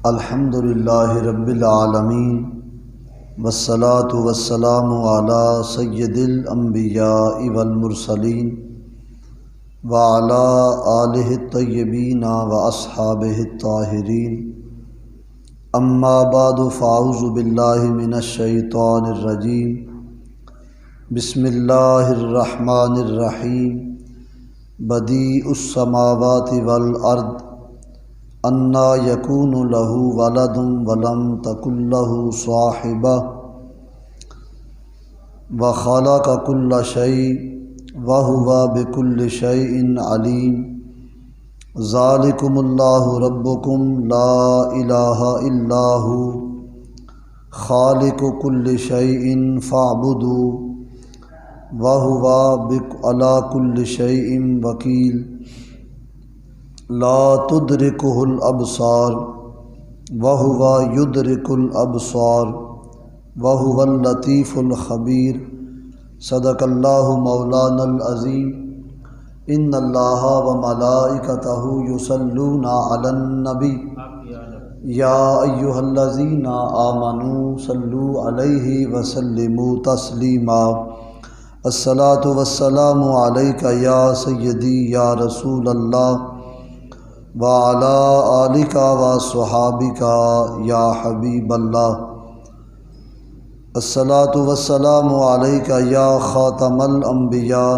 الحمد للہ رب العالمین والصلاة والسلام علی سید الانبیاء والمرسلین وعلی آلہ الطیبین واصحابہ الطاہرین اما بعد فاعوذ باللہ من الشیطان الرجیم بسم اللہ الرحمن الرحیم بدیع السماوات والارض انا یکون لہ ولد ولم تکن لہ صاحبہ وخلق کل شیء وہو بکل شیء علیم ذالکم اللہ ربکم لا الہ الا ہو خالق کل شیء فاعبدوا وہو علی کل شیء وکیل لا تدرکہ الابصار وہو یدرک الابصار وہو اللطیف الخبیر صدق اللہ مولانا العظیم ان اللہ وملائکتہ یصلون علی النبی یا ایہا الذین آمنوا صلوا علیہ وسلموا تسلیما الصلاۃ والسلام علیک یا سیدی یا رسول اللہ وعلی آلک وصحابک یا حبیب اللہ الصلاۃ والسلام علیک یا خاتم الانبیاء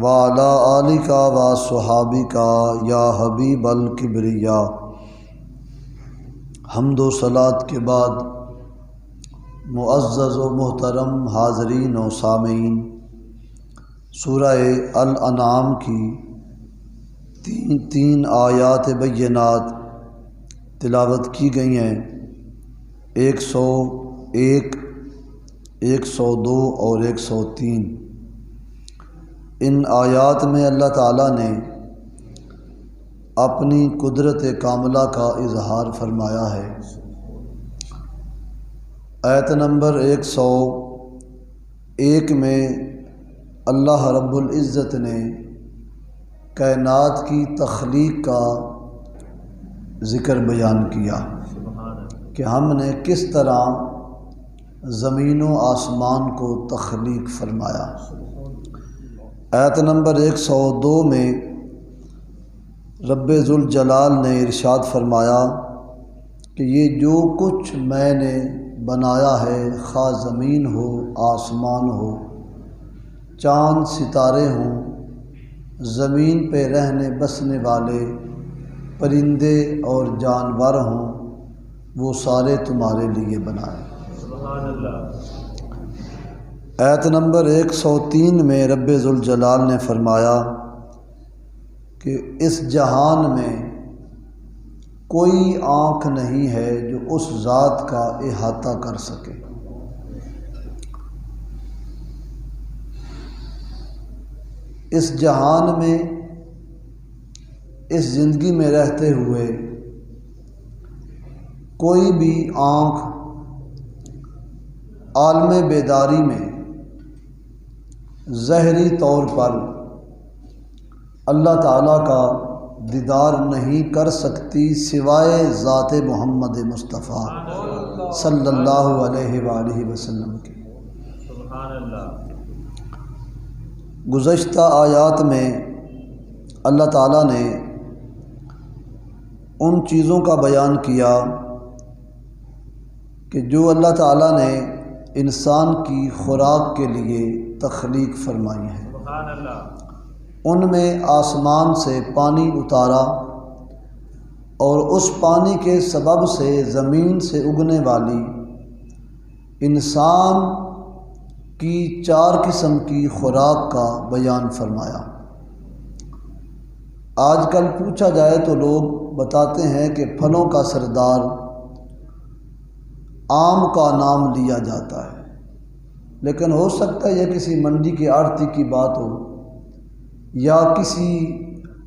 وعلی آلک وصحابک یا حبیب الکبریاء۔ حمد و صلاۃ کے بعد معزز و محترم حاضرین و سامعین، سورہ الانعام کی تین آیات بینات تلاوت کی گئی ہیں، 101، 102 اور 103۔ ان آیات میں اللہ تعالیٰ نے اپنی قدرت کاملہ کا اظہار فرمایا ہے۔ آیت نمبر 101 میں اللہ رب العزت نے کائنات کی تخلیق کا ذکر بیان کیا کہ ہم نے کس طرح زمین و آسمان کو تخلیق فرمایا۔ آیت نمبر 102 میں رب ذوالجلال نے ارشاد فرمایا کہ یہ جو کچھ میں نے بنایا ہے، خواہ زمین ہو، آسمان ہو، چاند ستارے ہوں، زمین پہ رہنے بسنے والے پرندے اور جانور ہوں، وہ سارے تمہارے لیے بنائے۔ سبحان اللہ۔ آیت نمبر 103 میں رب ذوالجلال نے فرمایا کہ اس جہان میں کوئی آنکھ نہیں ہے جو اس ذات کا احاطہ کر سکے۔ اس جہان میں، اس زندگی میں رہتے ہوئے کوئی بھی آنکھ عالم بیداری میں ظاہری طور پر اللہ تعالیٰ کا دیدار نہیں کر سکتی سوائے ذات محمد مصطفیٰ صلی اللہ علیہ وآلہ وسلم کے۔ سبحان اللہ۔ گزشتہ آیات میں اللہ تعالیٰ نے ان چیزوں کا بیان کیا کہ جو اللہ تعالیٰ نے انسان کی خوراک کے لیے تخلیق فرمائی ہے۔ سبحان اللہ۔ ان میں آسمان سے پانی اتارا اور اس پانی کے سبب سے زمین سے اگنے والی انسان کی 4 قسم کی خوراک کا بیان فرمایا۔ آج کل پوچھا جائے تو لوگ بتاتے ہیں کہ پھلوں کا سردار آم کا نام لیا جاتا ہے، لیکن ہو سکتا ہے یہ کسی منڈی کے آڑھتی کی بات ہو یا کسی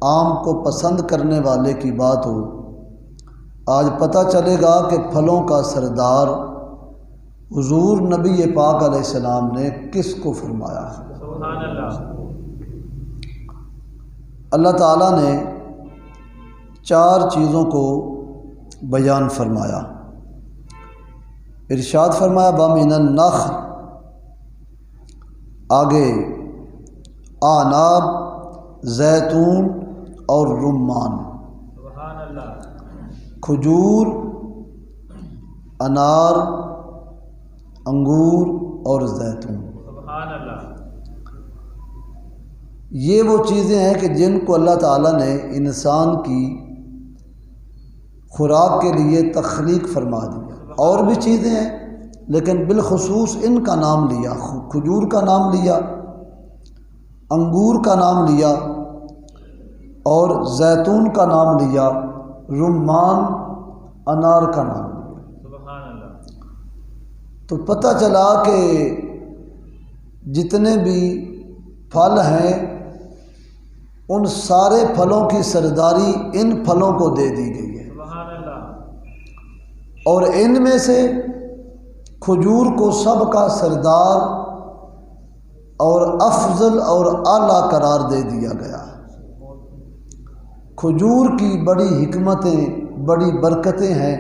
آم کو پسند کرنے والے کی بات ہو۔ آج پتہ چلے گا کہ پھلوں کا سردار حضور نبی پاک علیہ السلام نے کس کو فرمایا ہے۔ سبحان اللہ۔ اللہ تعالیٰ نے 4 چیزوں کو بیان فرمایا۔ ارشاد فرمایا وَمِنَ النَّخْلِ، آگے اعناب، زیتون اور رمان، سبحان اللہ، کھجور، انار، انگور اور زیتون، سبحان اللہ، یہ وہ چیزیں ہیں کہ جن کو اللہ تعالیٰ نے انسان کی خوراک کے لیے تخلیق فرما دیا۔ اور بھی چیزیں ہیں لیکن بالخصوص ان کا نام لیا، کھجور کا نام لیا، انگور کا نام لیا اور زیتون کا نام لیا، رمان، انار کا نام لیا۔ سبحان اللہ، تو پتہ چلا کہ جتنے بھی پھل ہیں ان سارے پھلوں کی سرداری ان پھلوں کو دے دی گئی ہے، سبحان اللہ، اور ان میں سے کھجور کو سب کا سردار اور افضل اور اعلیٰ قرار دے دیا گیا۔ کھجور کی بڑی حکمتیں، بڑی برکتیں ہیں،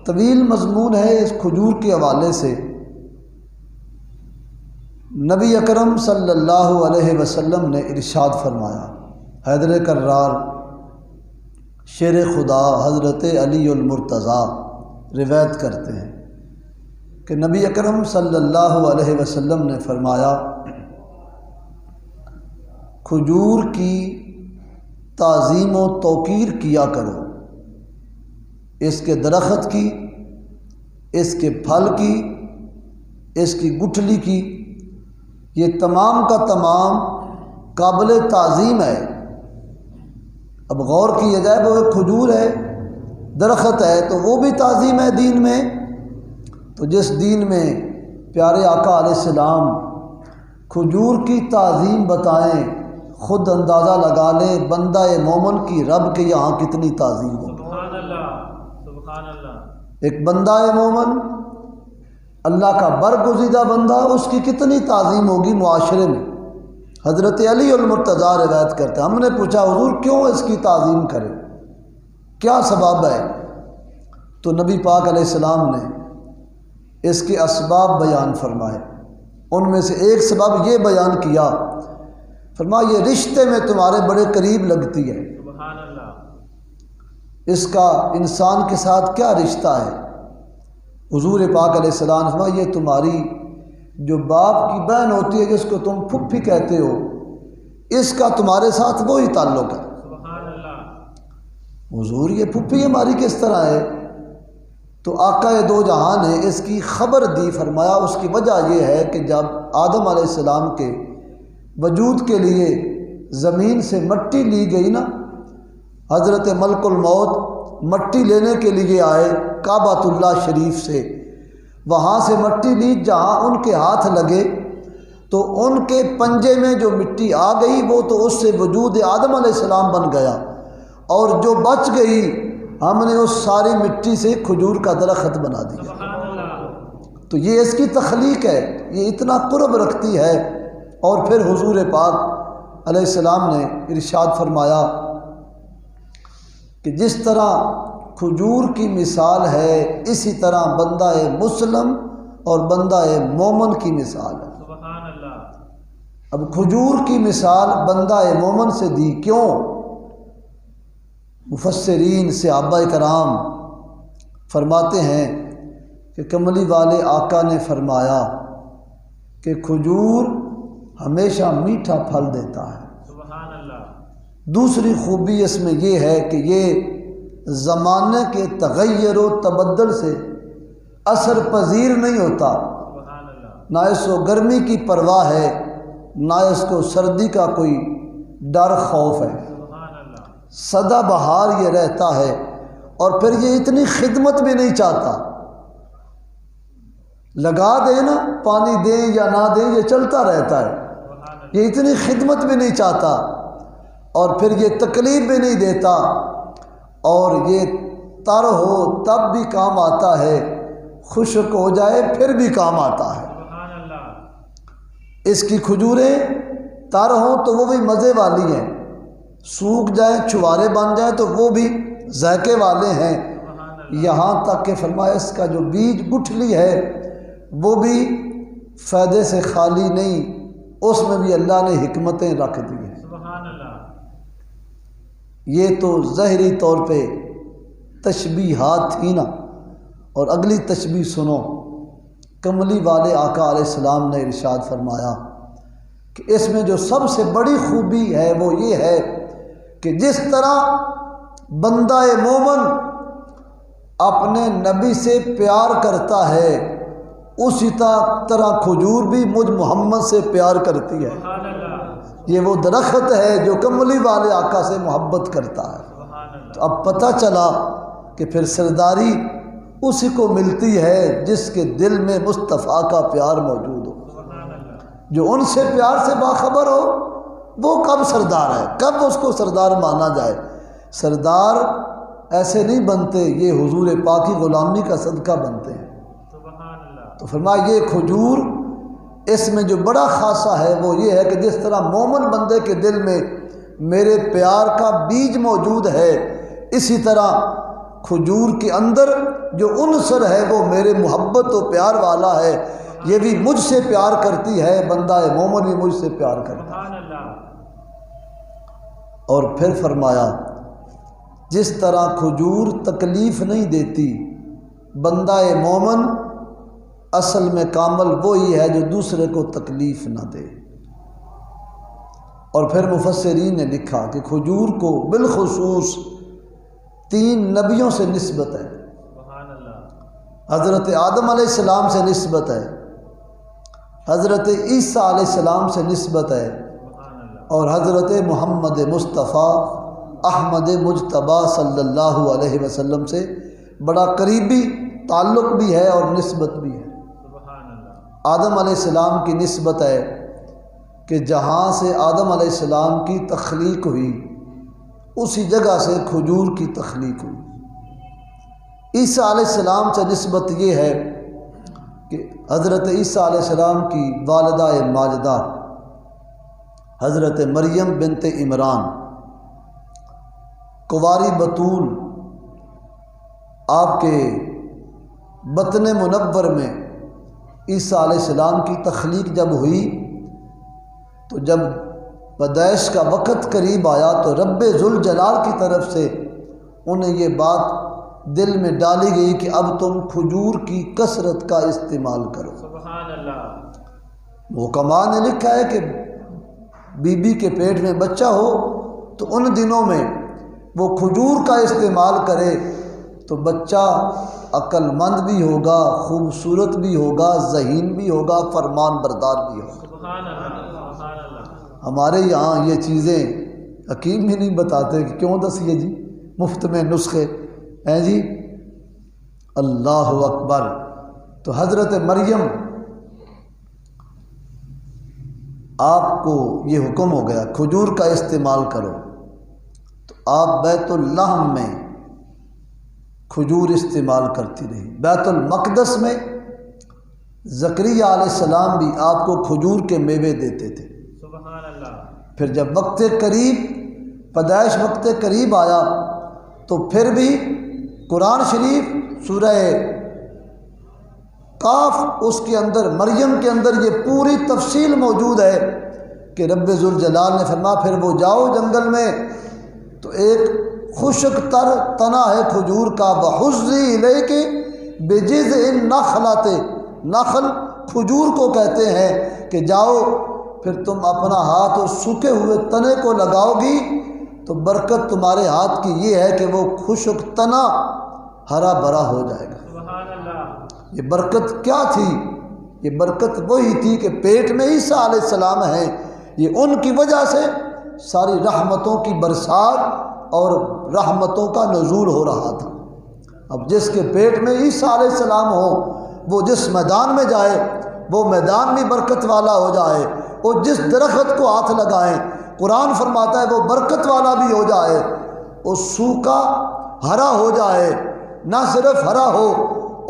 طویل مضمون ہے اس کھجور کے حوالے سے۔ نبی اکرم صلی اللہ علیہ وسلم نے ارشاد فرمایا، حیدر کرار شیر خدا حضرت علی المرتضیٰ روایت کرتے ہیں کہ نبی اکرم صلی اللہ علیہ وسلم نے فرمایا، کھجور کی تعظیم و توقیر کیا کرو، اس کے درخت کی، اس کے پھل کی، اس کی گٹھلی کی، یہ تمام کا تمام قابل تعظیم ہے۔ اب غور کیا جائے وہ ایک کھجور ہے، درخت ہے، تو وہ بھی تعظیم ہے دین میں۔ تو جس دین میں پیارے آقا علیہ السلام کھجور کی تعظیم بتائیں، خود اندازہ لگا لیں بندہ مومن کی رب کے یہاں کتنی تعظیم ہو۔ سبحان اللہ، سبحان اللہ، ایک بندہ مومن، اللہ کا برگزیدہ بندہ، اس کی کتنی تعظیم ہوگی معاشرے میں۔ حضرت علی المرتضیٰ روایت کرتے ہیں، ہم نے پوچھا حضور کیوں اس کی تعظیم کرے، کیا سبب ہے؟ تو نبی پاک علیہ السلام نے اس کے اسباب بیان فرمائے، ان میں سے ایک سبب یہ بیان کیا، فرمایا یہ رشتے میں تمہارے بڑے قریب لگتی ہے۔ سبحان اللہ، اس کا انسان کے ساتھ کیا رشتہ ہے؟ حضور پاک علیہ السلام نے فرمایا یہ تمہاری جو باپ کی بہن ہوتی ہے جس کو تم پھپھی کہتے ہو، اس کا تمہارے ساتھ وہی تعلق ہے۔ سبحان اللہ، حضور یہ پھپھی ہماری کس طرح ہے؟ تو آقا دو جہاں نے اس کی خبر دی، فرمایا اس کی وجہ یہ ہے کہ جب آدم علیہ السلام کے وجود کے لیے زمین سے مٹی لی گئی نا، حضرت ملک الموت مٹی لینے کے لیے آئے کعبۃ اللہ شریف سے، وہاں سے مٹی لی، جہاں ان کے ہاتھ لگے تو ان کے پنجے میں جو مٹی آ گئی وہ تو اس سے وجود آدم علیہ السلام بن گیا، اور جو بچ گئی ہم نے اس ساری مٹی سے کھجور کا درخت بنا دیا۔ سبحان اللہ، تو یہ اس کی تخلیق ہے، یہ اتنا قرب رکھتی ہے۔ اور پھر حضور پاک علیہ السلام نے ارشاد فرمایا کہ جس طرح کھجور کی مثال ہے اسی طرح بندہ مسلم اور بندہ مومن کی مثال ہے۔ سبحان اللہ، اب کھجور کی مثال بندہ مومن سے دی، کیوں؟ مفسرین صحابہ کرام فرماتے ہیں کہ کملی والے آقا نے فرمایا کہ کھجور ہمیشہ میٹھا پھل دیتا ہے۔ سبحان اللہ، دوسری خوبی اس میں یہ ہے کہ یہ زمانے کے تغیر و تبدل سے اثر پذیر نہیں ہوتا، سبحان اللہ، نہ اس کو گرمی کی پرواہ ہے، نہ اس کو سردی کا کوئی ڈر خوف ہے، سبحان اللہ، سدا بہار یہ رہتا ہے، اور پھر یہ اتنی خدمت بھی نہیں چاہتا، لگا دیں نا پانی دیں یا نہ دیں یہ چلتا رہتا ہے، یہ اتنی خدمت بھی نہیں چاہتا، اور پھر یہ تکلیف بھی نہیں دیتا، اور یہ تر ہو تب بھی کام آتا ہے، خشک ہو جائے پھر بھی کام آتا ہے۔ سبحان اللہ، اس کی کھجوریں تر ہوں تو وہ بھی مزے والی ہیں، سوکھ جائیں چھوارے بن جائیں تو وہ بھی ذائقے والے ہیں، یہاں تک کہ فرمایا اس کا جو بیج گٹھلی ہے وہ بھی فائدے سے خالی نہیں، اس میں بھی اللہ نے حکمتیں رکھ دی ہیں۔ سبحان اللہ۔ یہ تو ظاہری طور پہ تشبیہات تھی نا، اور اگلی تشبیہ سنو۔ کملی والے آقا علیہ السلام نے ارشاد فرمایا کہ اس میں جو سب سے بڑی خوبی ہے وہ یہ ہے کہ جس طرح بندہ مومن اپنے نبی سے پیار کرتا ہے، اسی طرح کھجور بھی مجھ محمد سے پیار کرتی ہے۔ سبحان اللہ۔ یہ وہ درخت ہے جو کملی والے آقا سے محبت کرتا ہے۔ سبحان اللہ۔ تو اب پتہ چلا کہ پھر سرداری اسی کو ملتی ہے جس کے دل میں مصطفیٰ کا پیار موجود ہو۔ سبحان اللہ۔ جو ان سے پیار سے باخبر ہو وہ کب سردار ہے، کب اس کو سردار مانا جائے۔ سردار ایسے نہیں بنتے، یہ حضور پاک کی غلامی کا صدقہ بنتے ہیں۔ سبحان اللہ۔ تو فرمایا یہ کھجور، اس میں جو بڑا خاصہ ہے وہ یہ ہے کہ جس طرح مومن بندے کے دل میں میرے پیار کا بیج موجود ہے، اسی طرح کھجور کے اندر جو عنصر ہے وہ میرے محبت و پیار والا ہے، یہ بھی مجھ سے پیار کرتی ہے، بندہ مومن بھی مجھ سے پیار کرتا ہے۔ سبحان اللہ۔ اور پھر فرمایا جس طرح کھجور تکلیف نہیں دیتی، بندہ مومن اصل میں کامل وہی ہے جو دوسرے کو تکلیف نہ دے۔ اور پھر مفسرین نے لکھا کہ کھجور کو بالخصوص 3 نبیوں سے نسبت ہے۔ سبحان اللہ۔ حضرت آدم علیہ السلام سے نسبت ہے، حضرت عیسیٰ علیہ السلام سے نسبت ہے، سبحان اللہ۔ اور حضرت محمد مصطفیٰ احمد مجتبیٰ صلی اللہ علیہ وسلم سے بڑا قریبی تعلق بھی ہے اور نسبت بھی ہے۔ سبحان اللہ۔ آدم علیہ السلام کی نسبت ہے کہ جہاں سے آدم علیہ السلام کی تخلیق ہوئی اسی جگہ سے کھجور کی تخلیق ہوئی۔ عیسیٰ علیہ السلام سے نسبت یہ ہے کہ حضرت عیسیٰ علیہ السلام کی والدہ ماجدہ حضرت مریم بنت عمران کنواری بطول، آپ کے بطن منور میں عیسیٰ علیہ السلام کی تخلیق جب ہوئی تو جب پیدائش کا وقت قریب آیا تو رب ذوالجلال کی طرف سے انہیں یہ بات دل میں ڈالی گئی کہ اب تم کھجور کی کثرت کا استعمال کرو۔ سبحان اللہ۔ حکماء نے لکھا ہے کہ بی بی کے پیٹ میں بچہ ہو تو ان دنوں میں وہ کھجور کا استعمال کرے تو بچہ عقل مند بھی ہوگا، خوبصورت بھی ہوگا، ذہین بھی ہوگا، فرمان بردار بھی ہوگا۔ سبحان اللہ۔ سبحان اللہ۔ ہمارے یہاں یہ چیزیں حکیم بھی نہیں بتاتے کہ کیوں دسیے جی مفت میں نسخے ہیں جی۔ اللہ اکبر۔ تو حضرت مریم آپ کو یہ حکم ہو گیا کھجور کا استعمال کرو، تو آپ بیت اللحم میں کھجور استعمال کرتی رہی۔ بیت المقدس میں زکریا علیہ السلام بھی آپ کو کھجور کے میوے دیتے تھے۔ سبحان اللہ۔ پھر جب وقت قریب پیدائش وقت قریب آیا تو پھر بھی قرآن شریف سورہ قاف اس کے اندر مریم کے اندر یہ پوری تفصیل موجود ہے کہ رب ذوالجلال نے فرمایا پھر وہ جاؤ جنگل میں تو ایک خشک تر تنا ہے کھجور کا، وَحُزِّي إِلَيْكِ بِجِذْعِ النَّخْلَةِ، نخل کھجور کو کہتے ہیں کہ جاؤ پھر تم اپنا ہاتھ اس سوکھے ہوئے تنے کو لگاؤ گی تو برکت تمہارے ہاتھ کی یہ ہے کہ وہ خشک تنا ہرا بھرا ہو جائے گا۔ سبحان اللہ۔ یہ برکت کیا تھی؟ یہ برکت وہی تھی کہ پیٹ میں عیسیٰ علیہ السلام ہیں، یہ ان کی وجہ سے ساری رحمتوں کی برسات اور رحمتوں کا نزول ہو رہا تھا۔ اب جس کے پیٹ میں عیسیٰ علیہ السلام ہو وہ جس میدان میں جائے وہ میدان بھی برکت والا ہو جائے، وہ جس درخت کو ہاتھ لگائیں قرآن فرماتا ہے وہ برکت والا بھی ہو جائے، وہ سوکھا ہرا ہو جائے، نہ صرف ہرا ہو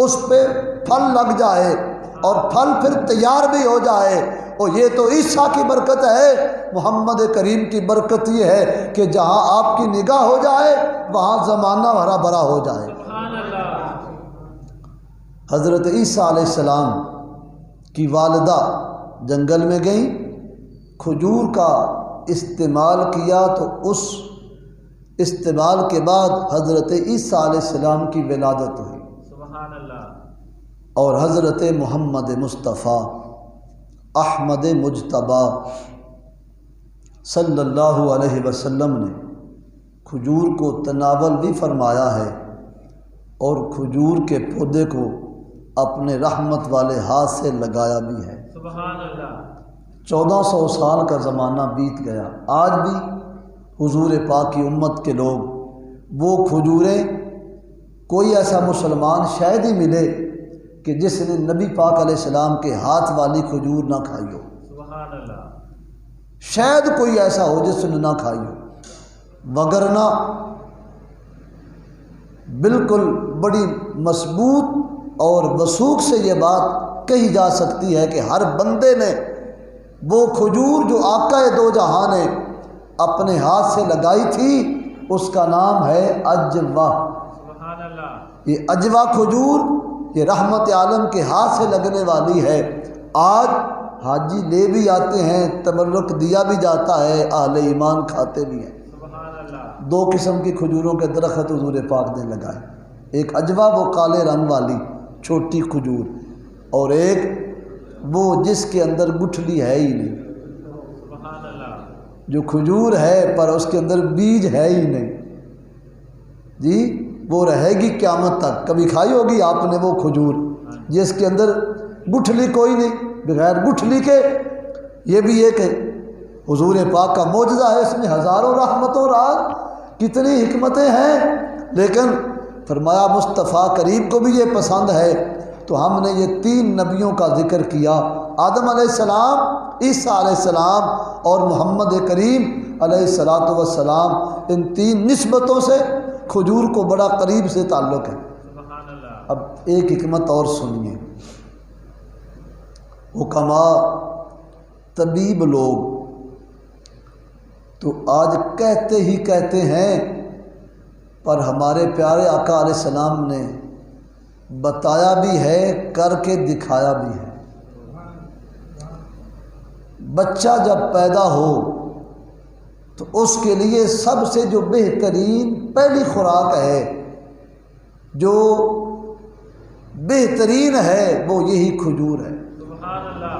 اس پہ پھل لگ جائے اور پھل پھر تیار بھی ہو جائے اور یہ تو عیسیٰ کی برکت ہے، محمد کریم کی برکت یہ ہے کہ جہاں آپ کی نگاہ ہو جائے وہاں زمانہ ہرا بھرا ہو جائے۔ سبحان اللہ۔ حضرت عیسیٰ علیہ السلام کی والدہ جنگل میں گئیں، کھجور کا استعمال کیا تو اس استعمال کے بعد حضرت عیسیٰ علیہ السلام کی ولادت ہوئی، سبحان اللہ۔ اور حضرت محمد مصطفیٰ احمد مجتبیٰ صلی اللہ علیہ وسلم نے کھجور کو تناول بھی فرمایا ہے، اور کھجور کے پودے کو اپنے رحمت والے ہاتھ سے لگایا بھی ہے۔ سبحان اللہ۔ 1400 سال کا زمانہ بیت گیا، آج بھی حضور پاک کی امت کے لوگ وہ کھجوریں، کوئی ایسا مسلمان شاید ہی ملے کہ جس نے نبی پاک علیہ السلام کے ہاتھ والی کھجور نہ کھائی ہو، سبحان اللہ۔ شاید کوئی ایسا ہو جس نے نہ کھائی ہو، وگرنہ بالکل بڑی مضبوط اور وثوق سے یہ بات کہی جا سکتی ہے کہ ہر بندے نے وہ کھجور جو آقا دو جہاں نے اپنے ہاتھ سے لگائی تھی اس کا نام ہے اجوا۔ سبحان اللہ۔ یہ اجوا کھجور یہ رحمت عالم کے ہاتھ سے لگنے والی ہے۔ آج حاجی لے بھی آتے ہیں، تبرک دیا بھی جاتا ہے، اہل ایمان کھاتے بھی ہیں۔ سبحان اللہ۔ 2 قسم کی کھجوروں کے درخت حضور پاک نے لگائے، ایک اجوا وہ کالے رنگ والی چھوٹی کھجور، اور ایک وہ جس کے اندر گٹھلی ہے ہی نہیں، سبحان اللہ۔ جو کھجور ہے پر اس کے اندر بیج ہے ہی نہیں جی، وہ رہے گی قیامت تک۔ کبھی کھائی ہوگی آپ نے وہ کھجور جس کے اندر گٹھلی کوئی نہیں، بغیر گٹھلی کے؟ یہ بھی ایک حضور پاک کا معجزہ ہے، اس میں ہزاروں رحمتوں راز کتنی حکمتیں ہیں، لیکن فرمایا مصطفیٰ کریم کو بھی یہ پسند ہے، تو ہم نے یہ 3 نبیوں کا ذکر کیا، آدم علیہ السلام، عیسیٰ علیہ السلام اور محمد کریم علیہ السلام۔ ان 3 نسبتوں سے کھجور کو بڑا قریب سے تعلق ہے۔ سبحان اللہ۔ اب ایک حکمت اور سنیے، حکماء طبیب لوگ تو آج کہتے ہی کہتے ہیں، پر ہمارے پیارے آقا علیہ السلام نے بتایا بھی ہے، کر کے دکھایا بھی ہے۔ بچہ جب پیدا ہو تو اس کے لیے سب سے جو بہترین پہلی خوراک ہے، جو بہترین ہے، وہ یہی کھجور ہے۔ سبحان اللہ۔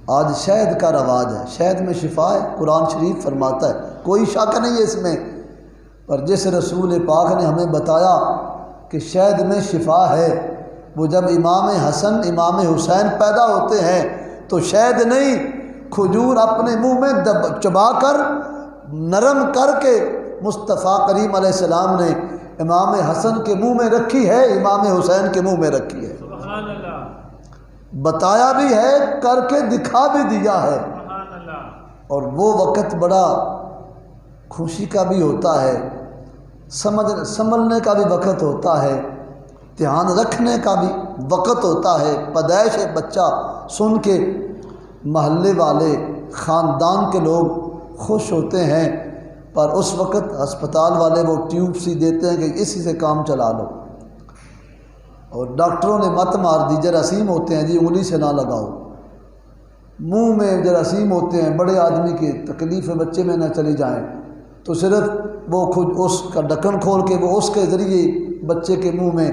آج شہد کا رواج ہے، شہد میں شفا ہے، قرآن شریف فرماتا ہے، کوئی شک نہیں ہے اس میں، پر جس رسول پاک نے ہمیں بتایا کہ شہد میں شفا ہے، وہ جب امام حسن امام حسین پیدا ہوتے ہیں تو شہد نہیں، کھجور اپنے منہ میں چبا کر نرم کر کے مصطفیٰ کریم علیہ السلام نے امام حسن کے منہ میں رکھی ہے، امام حسین کے منہ میں رکھی ہے۔ سبحان اللہ۔ بتایا بھی ہے، کر کے دکھا بھی دیا ہے، سبحان اللہ۔ اور وہ وقت بڑا خوشی کا بھی ہوتا ہے، سنبھلنے کا بھی وقت ہوتا ہے، دھیان رکھنے کا بھی وقت ہوتا ہے۔ پیدائش بچہ سن کے محلے والے خاندان کے لوگ خوش ہوتے ہیں، پر اس وقت ہسپتال والے وہ ٹیوب سی دیتے ہیں کہ اسی سے کام چلا لو، اور ڈاکٹروں نے مت مار دی، جراثیم ہوتے ہیں جی، انگلی سے نہ لگاؤ، منہ میں جراثیم ہوتے ہیں، بڑے آدمی کی تکلیف بچے میں نہ چلی جائیں، تو صرف وہ خود اس کا ڈھکن کھول کے وہ اس کے ذریعے بچے کے منہ میں۔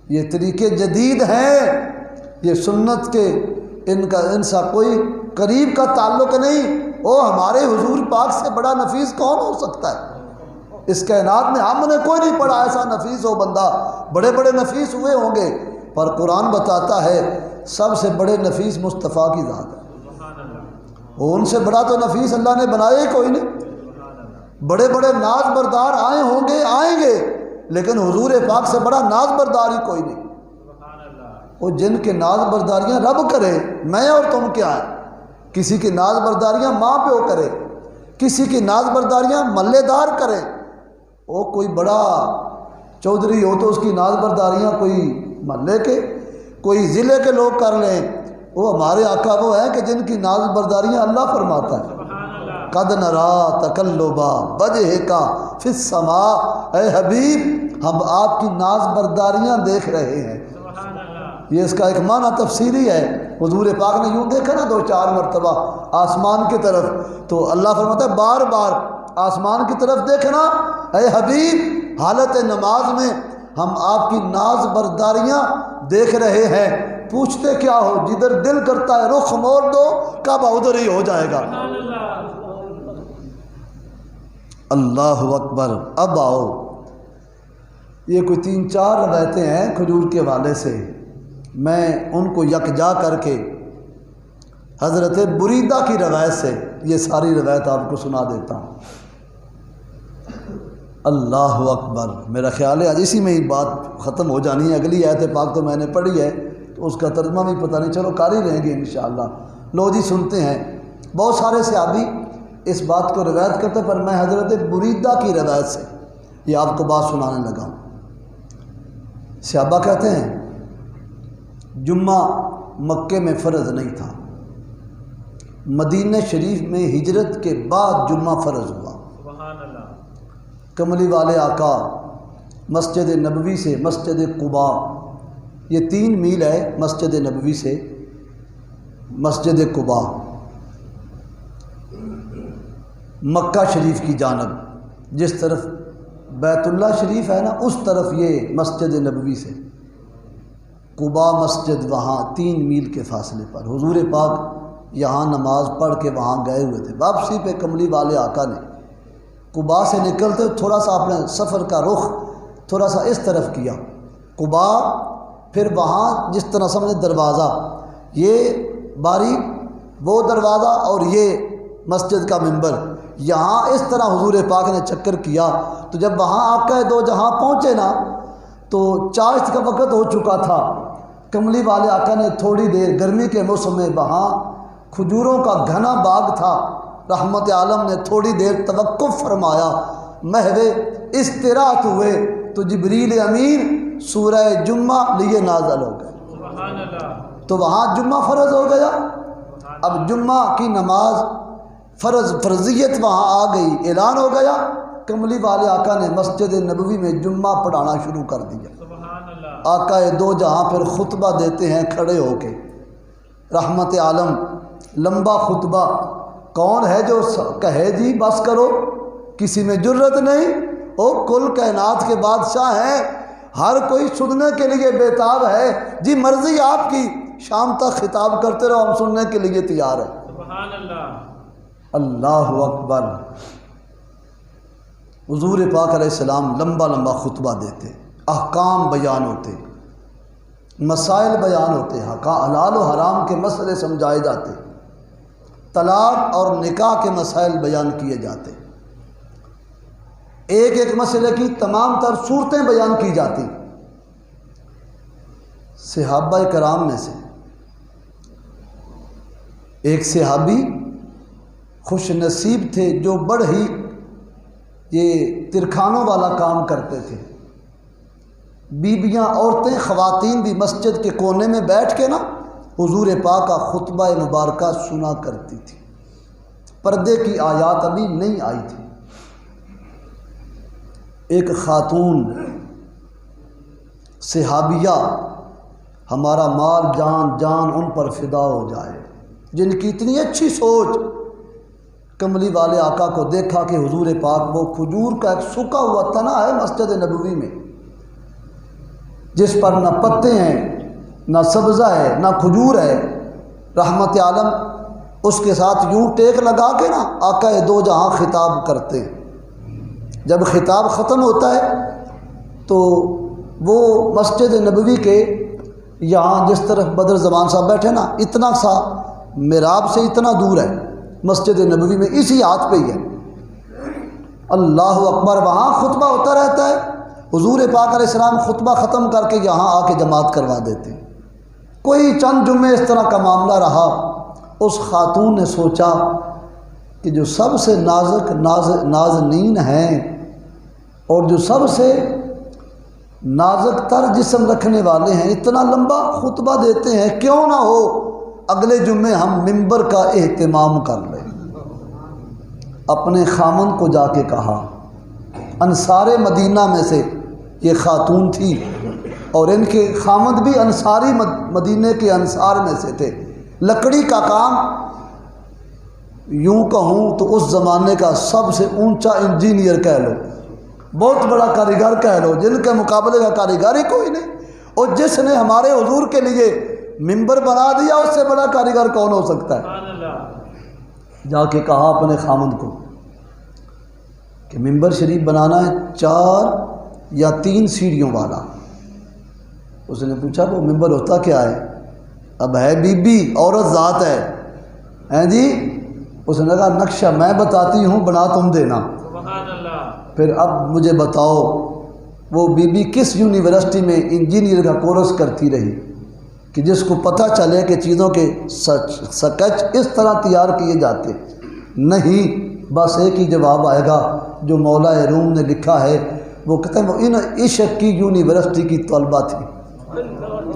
یہ طریقے جدید ہیں، یہ سنت کے، ان سے کوئی قریب کا تعلق نہیں۔ ہمارے حضور پاک سے بڑا نفیس کون ہو سکتا ہے اس کائنات میں؟ ہم نے کوئی نہیں پڑھا ایسا نفیس ہو بندہ، بڑے بڑے نفیس ہوئے ہوں گے، پر قرآن بتاتا ہے سب سے بڑے نفیس مصطفیٰ کی ذات ہے، سبحان اللہ۔ ان سے بڑا تو نفیس اللہ نے بنایا ہی کوئی نہیں۔ بڑے بڑے ناز بردار آئے ہوں گے، آئیں گے، لیکن حضور پاک سے بڑا ناز بردار ہی کوئی نہیں۔ سبحان اللہ۔ وہ جن کے ناز برداریاں رب کرے، میں اور تم کیا ہے؟ کسی کی ناز برداریاں ماں پیو کرے، کسی کی ناز برداریاں محلے دار کرے، وہ کوئی بڑا چودھری ہو تو اس کی ناز برداریاں کوئی محلے کے، کوئی ضلع کے لوگ کر لیں، وہ ہمارے آقا وہ ہیں کہ جن کی ناز برداریاں اللہ فرماتا ہے۔ سبحان اللہ، قد نرا تقلبا وجہک فی السماء، اے حبیب ہم آپ کی ناز برداریاں دیکھ رہے ہیں۔ سبحان اللہ، یہ اس کا ایک معنی تفسیری ہے۔ حضور پاک نے یوں دیکھا نا 2-4 مرتبہ آسمان کی طرف، تو اللہ فرماتا ہے بار بار آسمان کی طرف دیکھنا اے حبیب، حالت نماز میں ہم آپ کی ناز برداریاں دیکھ رہے ہیں۔ پوچھتے کیا ہو؟ جدھر دل کرتا ہے رخ موڑ دو، کعبہ ادھر ہی ہو جائے گا۔ سبحان اللہ، اللہ اکبر۔ اب آؤ، یہ کوئی 3-4 روایتیں ہیں کھجور کے حوالے سے، میں ان کو یکجا کر کے حضرت بریدہ کی روایت سے یہ ساری روایت آپ کو سنا دیتا ہوں۔ اللہ اکبر۔ میرا خیال ہے آج اسی میں ہی بات ختم ہو جانی ہے، اگلی آیت پاک تو میں نے پڑھی ہے تو اس کا ترجمہ بھی پتہ نہیں، چلو کر ہی لیں گے انشاءاللہ۔ لو جی سنتے ہیں۔ بہت سارے صحابی اس بات کو روایت کرتے، پر میں حضرت بریدہ کی روایت سے یہ آپ کو بات سنانے لگا ہوں۔ صحابہ کہتے ہیں جمعہ مکے میں فرض نہیں تھا، مدینہ شریف میں ہجرت کے بعد جمعہ فرض ہوا۔ سبحان اللہ، کملی والے آقا مسجد نبوی سے مسجد قباء، یہ 3 میل ہے مسجد نبوی سے مسجد قباء، مکہ شریف کی جانب، جس طرف بیت اللہ شریف ہے نا اس طرف یہ مسجد نبوی سے قباء مسجد، وہاں 3 میل کے فاصلے پر حضور پاک یہاں نماز پڑھ کے وہاں گئے ہوئے تھے۔ واپسی پہ کملی والے آقا نے قباء سے نکلتے تھوڑا سا اپنے سفر کا رخ تھوڑا سا اس طرف کیا قباء، پھر وہاں جس طرح سمجھے دروازہ، یہ باری وہ دروازہ اور یہ مسجد کا منبر، یہاں اس طرح حضور پاک نے چکر کیا۔ تو جب وہاں آقا دو جہاں پہنچے نا تو چاشت کا وقت ہو چکا تھا۔ کملی والے آقا نے تھوڑی دیر، گرمی کے موسم میں وہاں کھجوروں کا گھنا باغ تھا، رحمت عالم نے تھوڑی دیر توقف فرمایا، محو استراحت ہوئے تو جبریل امین سورہ جمعہ لیے نازل ہو گئے۔ سبحان اللہ، تو وہاں جمعہ فرض ہو گیا۔ اب جمعہ کی نماز فرضیت وہاں آ گئی، اعلان ہو گیا۔ کملی والے آقا نے مسجد نبوی میں جمعہ پڑھانا شروع کر دیا۔ سبحان اللہ، آقا دو جہاں پھر خطبہ دیتے ہیں کھڑے ہو کے، رحمت عالم، لمبا خطبہ۔ کون ہے جو کہے جی بس کرو، کسی میں جرت نہیں، وہ کل کائنات کے بادشاہ ہیں، ہر کوئی سننے کے لیے بیتاب ہے، جی مرضی آپ کی، شام تک خطاب کرتے رہو، ہم سننے کے لیے تیار ہیں۔ سبحان اللہ، اللہ اکبر۔ حضور پاک علیہ السلام لمبا لمبا خطبہ دیتے، احکام بیان ہوتے، مسائل بیان ہوتے، حلال و حرام کے مسئلے سمجھائے جاتے، طلاق اور نکاح کے مسائل بیان کیے جاتے، ایک ایک مسئلے کی تمام تر صورتیں بیان کی جاتی۔ صحابہ کرام میں سے ایک صحابی خوش نصیب تھے جو بڑھ ہی یہ ترکھانوں والا کام کرتے تھے۔ بیبیاں، عورتیں، خواتین بھی مسجد کے کونے میں بیٹھ کے نا حضور پاک کا خطبہ مبارکہ سنا کرتی تھی۔ پردے کی آیات ابھی نہیں آئی تھی۔ ایک خاتون صحابیہ، ہمارا مال جان جان ان پر فدا ہو جائے، جن کی اتنی اچھی سوچ، کملی والے آقا کو دیکھا کہ حضور پاک وہ کھجور کا ایک سوکھا ہوا تنا ہے مسجد نبوی میں، جس پر نہ پتے ہیں نہ سبزہ ہے نہ کھجور ہے، رحمت عالم اس کے ساتھ یوں ٹیک لگا کے نا آقا دو جہاں خطاب کرتے ہیں۔ جب خطاب ختم ہوتا ہے تو وہ مسجد نبوی کے یہاں جس طرف بدر زمان صاحب بیٹھے نا، اتنا سا محراب سے اتنا دور ہے مسجد نبوی میں، اسی ہاتھ پہ ہی ہے۔ اللہ اکبر، وہاں خطبہ ہوتا رہتا ہے۔ حضور پاک علیہ السلام خطبہ ختم کر کے یہاں آ کے جماعت کروا دیتے۔ کوئی چند جمعے اس طرح کا معاملہ رہا، اس خاتون نے سوچا کہ جو سب سے نازک نازنین ہیں اور جو سب سے نازک تر جسم رکھنے والے ہیں، اتنا لمبا خطبہ دیتے ہیں، کیوں نہ ہو اگلے جمعے ہم ممبر کا اہتمام کر لیں۔ اپنے خامن کو جا کے کہا، انصار مدینہ میں سے یہ خاتون تھی اور ان کے خامد بھی انصاری مدینے کے انصار میں سے تھے۔ لکڑی کا کام یوں کہوں تو اس زمانے کا سب سے اونچا انجینئر کہہ لو، بہت بڑا کاریگر کہہ لو، جن کے مقابلے کا کاریگر ہی کوئی نہیں۔ اور جس نے ہمارے حضور کے لیے ممبر بنا دیا، اس سے بڑا کاریگر کون ہو سکتا ہے؟ سبحان اللہ۔ جا کے کہا اپنے خامد کو کہ ممبر شریف بنانا ہے 4 یا 3 سیڑھیوں والا۔ اس نے پوچھا وہ ممبر ہوتا کیا ہے؟ اب ہے بی بی، عورت ذات ہے، ہیں جی؟ اس نے کہا نقشہ میں بتاتی ہوں، بنا تم دینا۔ سبحان اللہ۔ پھر اب مجھے بتاؤ وہ بی بی کس یونیورسٹی میں انجینئر کا کورس کرتی رہی کہ جس کو پتہ چلے کہ چیزوں کے سکیچ اس طرح تیار کیے جاتے؟ نہیں، بس ایک ہی جواب آئے گا جو مولا روم نے لکھا ہے، وہ کہتے ہیں وہ ان عشق کی یونیورسٹی کی طلبہ تھی،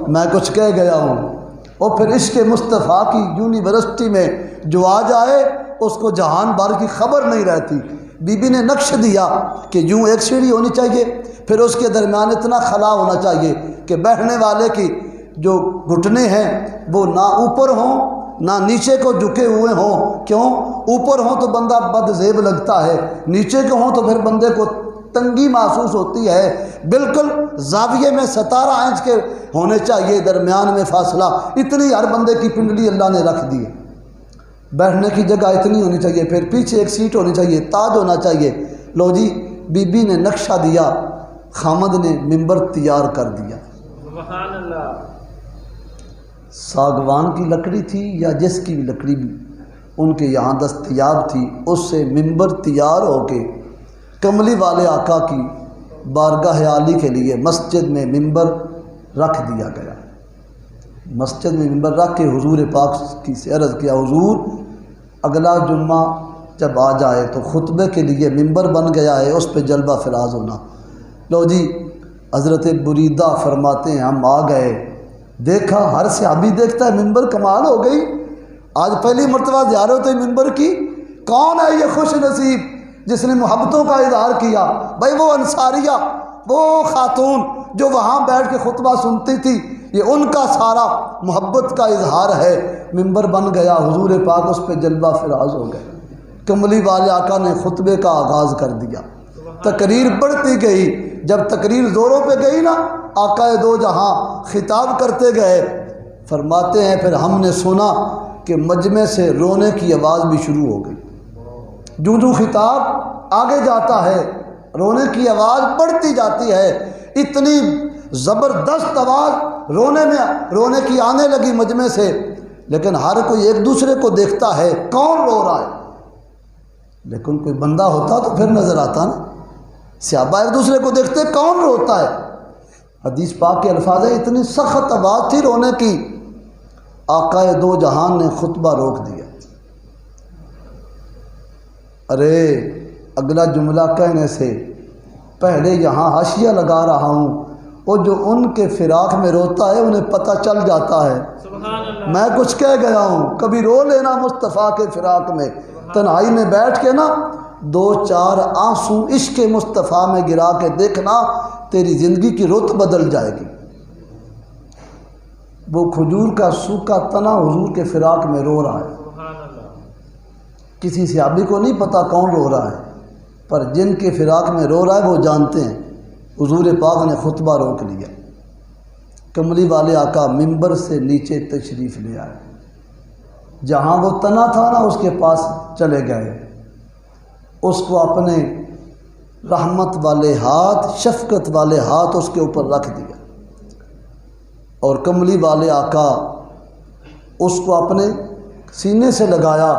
میں کچھ کہہ گیا ہوں۔ اور پھر عشق مصطفیٰ کی یونیورسٹی میں جو آ جائے اس کو جہان بھر کی خبر نہیں رہتی۔ بی بی نے نقش دیا کہ یوں ایک سیڑھی ہونی چاہیے، پھر اس کے درمیان اتنا خلا ہونا چاہیے کہ بیٹھنے والے کی جو گھٹنے ہیں وہ نہ اوپر ہوں نہ نیچے کو جھکے ہوئے ہوں۔ کیوں؟ اوپر ہوں تو بندہ بدزیب لگتا ہے، نیچے کے ہوں تو پھر بندے کو تنگی محسوس ہوتی ہے۔ بالکل زاویے میں 17 انچ کے ہونے چاہیے، درمیان میں فاصلہ، اتنی ہر بندے کی پنڈلی اللہ نے رکھ دی ہے۔ بیٹھنے کی جگہ اتنی ہونی چاہیے، پھر پیچھے ایک سیٹ ہونی چاہیے، تاج ہونا چاہیے۔ لو جی، بی بی نے نقشہ دیا، خامد نے ممبر تیار کر دیا۔ سبحان اللہ۔ ساگوان کی لکڑی تھی یا جس کی بھی لکڑی بھی ان کے یہاں دستیاب تھی، اس سے ممبر تیار ہو کے کملی والے آقا کی بارگاہ عالی کے لیے مسجد میں ممبر رکھ دیا گیا۔ مسجد میں ممبر رکھ کے حضور پاک کی سے عرض کیا، حضور اگلا جمعہ جب آ جائے تو خطبے کے لیے ممبر بن گیا ہے، اس پہ جلوہ فراز ہونا۔ لو جی، حضرت بریدہ فرماتے ہیں ہم آ گئے، دیکھا ہر صحابی دیکھتا ہے ممبر، کمال ہو گئی، آج پہلی مرتبہ زیارت ہوئی ممبر کی۔ کون ہے یہ خوش نصیب جس نے محبتوں کا اظہار کیا؟ بھائی وہ انصاریہ، وہ خاتون جو وہاں بیٹھ کے خطبہ سنتی تھی، یہ ان کا سارا محبت کا اظہار ہے۔ ممبر بن گیا، حضور پاک اس پہ جلوہ فراز ہو گئے۔ کملی والے آقا نے خطبے کا آغاز کر دیا، تقریر بڑھتی گئی۔ جب تقریر زوروں پہ گئی نا، آقا دو جہاں خطاب کرتے گئے۔ فرماتے ہیں پھر ہم نے سنا کہ مجمع سے رونے کی آواز بھی شروع ہو گئی۔ جو خطاب آگے جاتا ہے رونے کی آواز بڑھتی جاتی ہے، اتنی زبردست آواز رونے کی آنے لگی مجمع سے۔ لیکن ہر کوئی ایک دوسرے کو دیکھتا ہے کون رو رہا ہے، لیکن کوئی بندہ ہوتا تو پھر نظر آتا نا۔ صحابہ ایک دوسرے کو دیکھتے کون روتا ہے۔ حدیث پاک کے الفاظ ہیں، اتنی سخت آواز تھی رونے کی، آقا دو جہان نے خطبہ روک دیا۔ ارے اگلا جملہ کہنے سے پہلے یہاں حاشیہ لگا رہا ہوں، وہ جو ان کے فراق میں روتا ہے انہیں پتہ چل جاتا ہے سبحان اللہ۔ میں کچھ کہہ گیا ہوں۔ کبھی رو لینا مصطفیٰ کے فراق میں، تنہائی میں بیٹھ کے نا 2-4 آنسو عشق مصطفیٰ میں گرا کے دیکھنا، تیری زندگی کی رت بدل جائے گی۔ وہ کھجور کا سوکھا تنا حضور کے فراق میں رو رہا ہے۔ سبحان اللہ۔ کسی صحابی کو نہیں پتا کون رو رہا ہے، پر جن کے فراق میں رو رہا ہے وہ جانتے ہیں۔ حضور پاک نے خطبہ روک لیا۔ کملی والے آقا ممبر سے نیچے تشریف لے آئے، جہاں وہ تنا تھا نا اس کے پاس چلے گئے، اس کو اپنے رحمت والے ہاتھ، شفقت والے ہاتھ اس کے اوپر رکھ دیا، اور کملی والے آقا اس کو اپنے سینے سے لگایا۔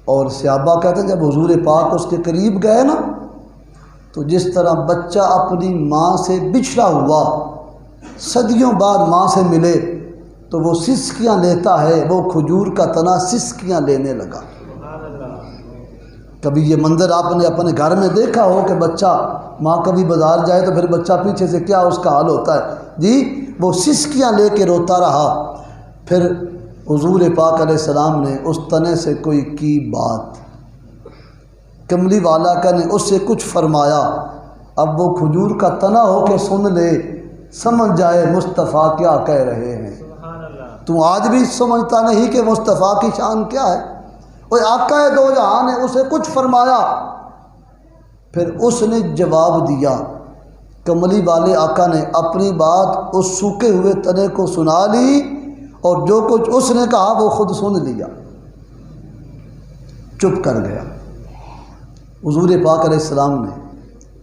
اور صحابہ کہتے ہیں جب حضور پاک اس کے قریب گئے نا، تو جس طرح بچہ اپنی ماں سے بچھڑا ہوا صدیوں بعد ماں سے ملے تو وہ سسکیاں لیتا ہے، وہ کھجور کا تنا سسکیاں لینے لگا۔ سبحان اللہ۔ کبھی یہ منظر آپ نے اپنے گھر میں دیکھا ہو کہ بچہ، ماں کبھی بازار جائے تو پھر بچہ پیچھے سے کیا اس کا حال ہوتا ہے جی، وہ سسکیاں لے کے روتا رہا۔ پھر حضور پاک علیہ السلام نے اس تنے سے کوئی کی بات، کملی والا کا نے اس سے کچھ فرمایا، اب وہ کھجور کا تنا ہو کے سن لے، سمجھ جائے مصطفیٰ کیا کہہ رہے ہیں۔ سبحان اللہ۔ تو آج بھی سمجھتا نہیں کہ مصطفیٰ کی شان کیا ہے؟ وہ آقا دو جہاں نے اسے کچھ فرمایا، پھر اس نے جواب دیا۔ کملی والے آقا نے اپنی بات اس سوکھے ہوئے تنے کو سنا لی، اور جو کچھ اس نے کہا وہ خود سن لیا، چپ کر گیا۔ حضور پاک علیہ السلام نے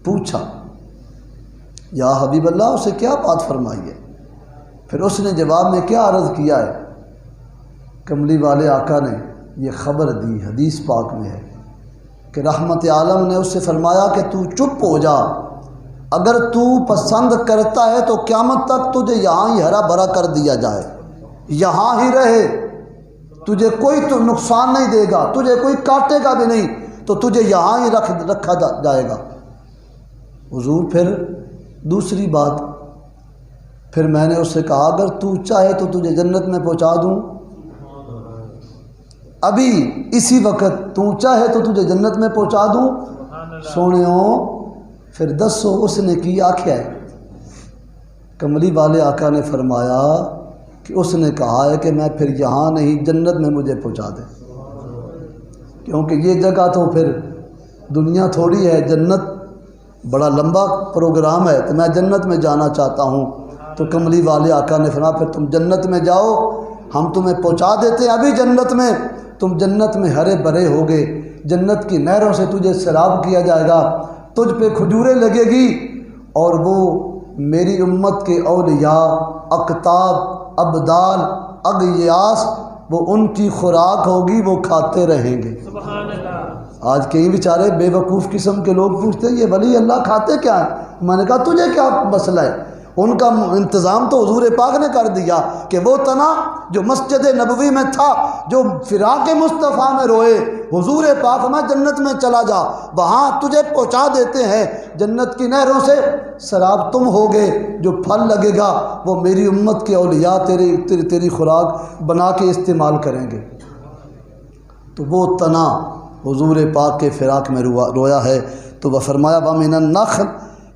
پوچھا یا حبیب اللہ اسے کیا بات فرمائی ہے؟ پھر اس نے جواب میں کیا عرض کیا ہے؟ کملی والے آقا نے یہ خبر دی، حدیث پاک میں ہے کہ رحمت عالم نے اس سے فرمایا کہ تو چپ ہو جا، اگر تو پسند کرتا ہے تو قیامت تک تجھے یہاں ہی ہرا بھرا کر دیا جائے، یہاں ہی رہے، تجھے کوئی تو نقصان نہیں دے گا، تجھے کوئی کاٹے گا بھی نہیں، تو تجھے یہاں ہی رکھا جائے گا۔ حضور پھر دوسری بات، پھر میں نے اس سے کہا اگر تو چاہے تو تجھے جنت میں پہنچا دوں، ابھی اسی وقت تو چاہے تو تجھے جنت میں پہنچا دوں۔ سونیوں پھر دسو اس نے کی آکھیا ہے؟ کملی والے آقا نے فرمایا کہ اس نے کہا ہے کہ میں پھر یہاں نہیں جنت میں مجھے پہنچا دے، کیونکہ یہ جگہ تو پھر دنیا تھوڑی ہے، جنت بڑا لمبا پروگرام ہے، تو میں جنت میں جانا چاہتا ہوں۔ تو کملی والے آقا نے فرمایا پھر تم جنت میں جاؤ، ہم تمہیں پہنچا دیتے ہیں ابھی جنت میں، تم جنت میں ہرے بھرے ہوگے، جنت کی نہروں سے تجھے سیراب کیا جائے گا، تجھ پہ کھجوریں لگے گی، اور وہ میری امت کے اولیاء، اقطاب، ابدال، اغیاس، وہ ان کی خوراک ہوگی، وہ کھاتے رہیں گے۔ سبحان اللہ۔ آج کئی بیچارے بے وقوف قسم کے لوگ پوچھتے ہیں یہ ولی اللہ کھاتے کیا ہیں؟ میں نے کہا تجھے کیا مسئلہ ہے؟ ان کا انتظام تو حضور پاک نے کر دیا کہ وہ تنا جو مسجد نبوی میں تھا، جو فراق مصطفیٰ میں روئے، حضور پاک میں جنت میں چلا جا، وہاں تجھے پہنچا دیتے ہیں، جنت کی نہروں سے سراب تم ہوگے، جو پھل لگے گا وہ میری امت کے اولیاء تیری خوراک بنا کے استعمال کریں گے۔ تو وہ تنا حضور پاک کے فراق میں رویا ہے، تو وہ فرمایا وَمِنَ النَّخْلِ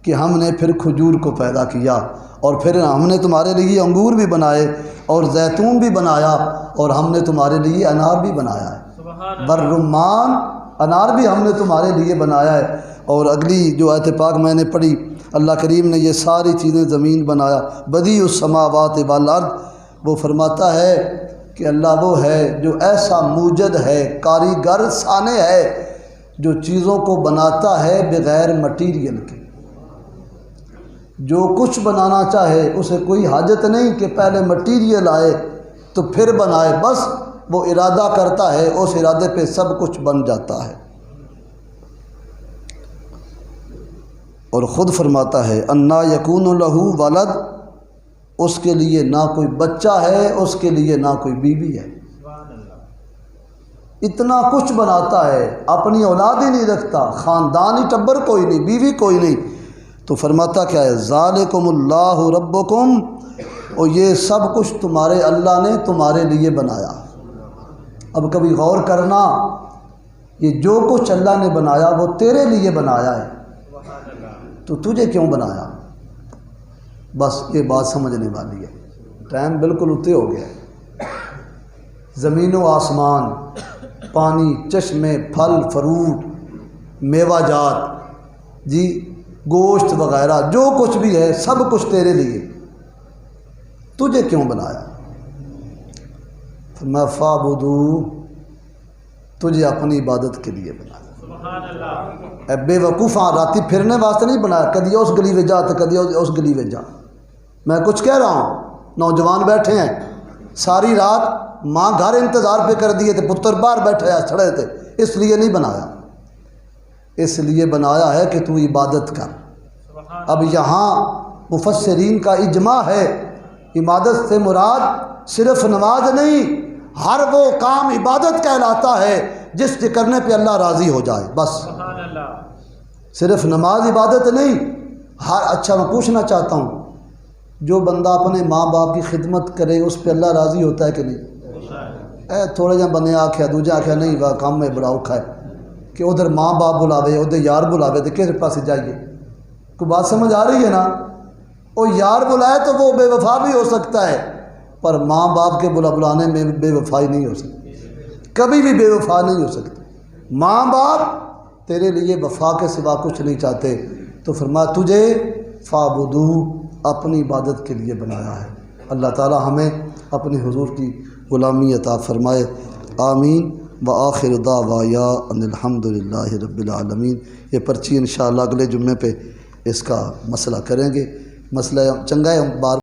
کہ ہم نے پھر کھجور کو پیدا کیا، اور پھر ہم نے تمہارے لیے انگور بھی بنائے اور زیتون بھی بنایا، اور ہم نے تمہارے لیے انار بھی بنایا ہے، برمان انار بھی ہم نے تمہارے لیے بنایا ہے۔ اور اگلی جو آیت پاک میں نے پڑھی، اللہ کریم نے یہ ساری چیزیں زمین بنایا، بدیع السماوات والارض، وہ فرماتا ہے کہ اللہ وہ ہے جو ایسا موجد ہے، کاریگر صانع ہے، جو چیزوں کو بناتا ہے بغیر مٹیریل کے، جو کچھ بنانا چاہے اسے کوئی حاجت نہیں کہ پہلے مٹیریل آئے تو پھر بنائے، بس وہ ارادہ کرتا ہے، اس ارادے پہ سب کچھ بن جاتا ہے۔ اور خود فرماتا ہے انا یکون لہ ولد، اس کے لیے نہ کوئی بچہ ہے، اس کے لیے نہ کوئی بیوی ہے، اتنا کچھ بناتا ہے، اپنی اولاد ہی نہیں رکھتا، خاندانی ٹبر کوئی نہیں، بیوی کوئی نہیں، تو فرماتا کیا ہے ذالکم اللہ ربکم، اور یہ سب کچھ تمہارے اللہ نے تمہارے لیے بنایا۔ اب کبھی غور کرنا، یہ جو کچھ اللہ نے بنایا وہ تیرے لیے بنایا ہے، تو تجھے کیوں بنایا؟ بس یہ بات سمجھنے والی ہے۔ ٹائم بالکل اتنے ہو گیا ہے۔ زمین و آسمان، پانی، چشمے، پھل فروٹ، میوہ جات، جی گوشت وغیرہ جو کچھ بھی ہے سب کچھ تیرے لیے، تجھے کیوں بنایا؟ فرمایا فاعبدو، تجھے اپنی عبادت کے لیے بنایا۔ سبحان اللہ۔ اے بے وقوفاں راتی پھرنے واسطے نہیں بنایا، کدی اس گلی میں جا تو کدی اس گلی میں جا۔ میں کچھ کہہ رہا ہوں، نوجوان بیٹھے ہیں ساری رات، ماں گھر انتظار پہ کر دیے تھے، پتر باہر بیٹھے ہیں چھڑے تھے، اس لیے نہیں بنایا، اس لیے بنایا ہے کہ تو عبادت کر۔ اب یہاں مفسرین کا اجماع ہے، عبادت سے مراد صرف نماز نہیں، ہر وہ کام عبادت کہلاتا ہے جس کے کرنے پہ اللہ راضی ہو جائے، بس سبحان اللہ۔ صرف نماز عبادت نہیں، اچھا میں پوچھنا چاہتا ہوں، جو بندہ اپنے ماں باپ کی خدمت کرے اس پہ اللہ راضی ہوتا ہے کہ نہیں؟ تھوڑے جہاں بندے آخیا دوجا آخیا نہیں وا کام ہے بڑا اوکھا ہے کہ ادھر ماں باپ بلاوے ادھر یار بلاوے تو کس پاس جائیے؟ کوئی بات سمجھ آ رہی ہے نا؟ وہ یار بلائے تو وہ بے وفا بھی ہو سکتا ہے، پر ماں باپ کے بلانے میں بے وفائی نہیں ہو سکتی، کبھی بھی بے وفا نہیں ہو سکتی۔ ماں باپ تیرے لیے وفا کے سوا کچھ نہیں چاہتے، تو فرمایا تجھے فعبدو اپنی عبادت کے لیے بنایا ہے۔ اللہ تعالی ہمیں اپنے حضور کی غلامی عطا فرمائے، آمین۔ وآخر دعوایا ان الحمد للہ رب العالمین۔ یہ پرچی انشاءاللہ اگلے جمعے پہ اس کا مسئلہ کریں گے، مسئلہ چنگا ہے بار